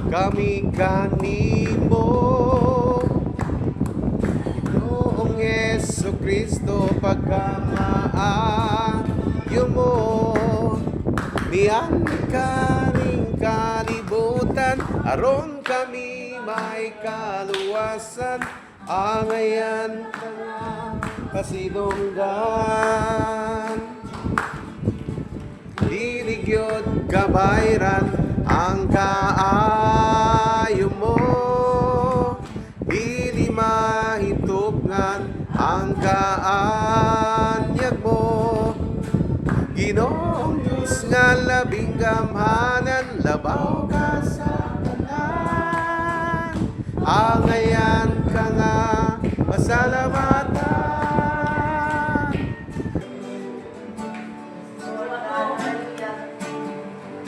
kami kanimo. Noong Yesu Kristo pagkamaayo mo, niyan kaning kalibutan, aron kami may kaluwasan, angayan ka nga kasidonggan. Diligyod kabayran ang kaayo mo, dili mahitugnan ang kaanyag mo. Ginoong Diyos nga labing gamhanan, labaw ka sa tanan, angayan ka nga pasalamatan.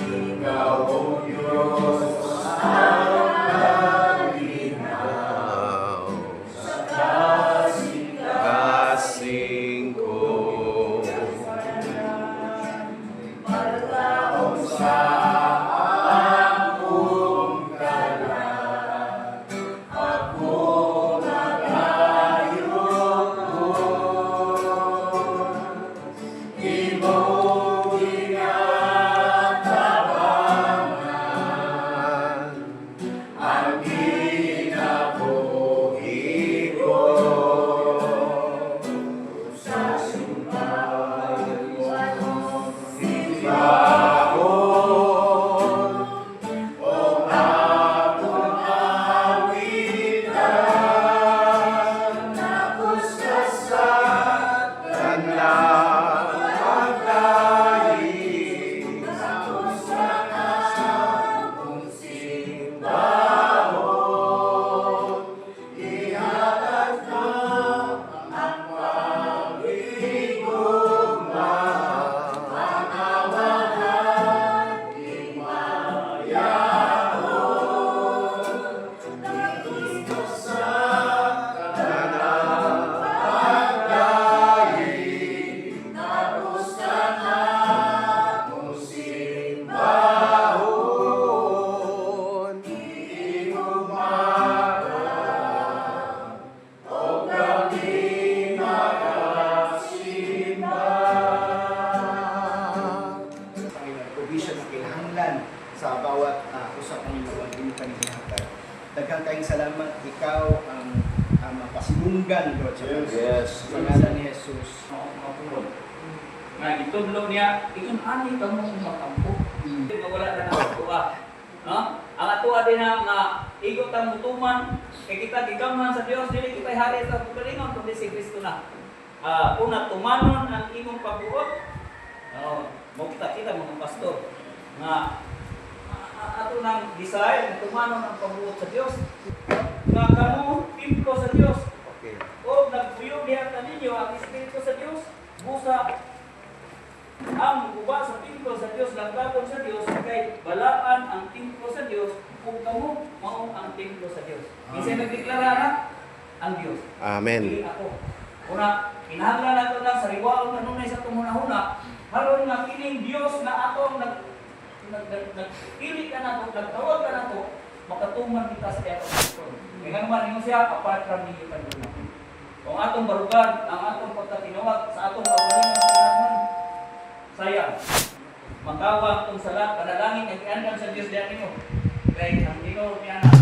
Ikaw, O Diyos, ang malinaw sa kasing ko. Malaon sa akong kalan, ako nagayot ko. Imong ginatabangan ang kinabuhi ko. Sa simbahan sibahon, o akong awitan, tapos ka sa tanan pagkain, tapos ka akong simbahon, ihatag ka ang pag-igugma, manawagan, himayahon, dito sa tanan pagkain, tapos ka akong simbahon. Iumaga, o kami magasimba. Panginoon, provision na kinahanglan sa bawat usa Panginoon yung kaninahatag. Daghang kayong salamat, ikaw ang mapasibunggan, Lord, sa Yes. sa ngalan ni Jesus. mapulog. Nga itudlo niya, ani ka mo makampo. Wala na ng atua. No? Ang atua din na nga igot ang mutuman, kay kita gigamhan sa Dios, dili kita hari sa pagkalingon kundi si Kristo na. Una tumanon ang imong pabuot. Mo kita mga pastor nga ato nang desire tumanon ang pabuot sa Dios. Nga kamo templo sa Dios. Okay. O nagpuyog diha kaninyo ang Espiritu sa Dios, busa ang guba sa templo sa Dios, langgaton sa Dios, kay balaan ang templo sa Dios, kung kamo mao ang templo sa Dios. Kasi nagdeklara na ang Dios. Amen. Dili ako. Una, kinahanglan nato lang sa riwaon kanunay sa tumuna-una, haron nga kining Dios na atong nagpili ka nato, nagtawag ka nato, makatuman kita sa atong Kristo. Kaya naman ingon siya, apart from ninyo kanuna. Kung atong barugan, ang atong pagkatinawag sa atong kawalingon sa kinahanglan, sayang. Magkawag itong salat, panalangin, nag-iandam sa Diyos diyan ninyo. Kaya ang Ginoo niya na,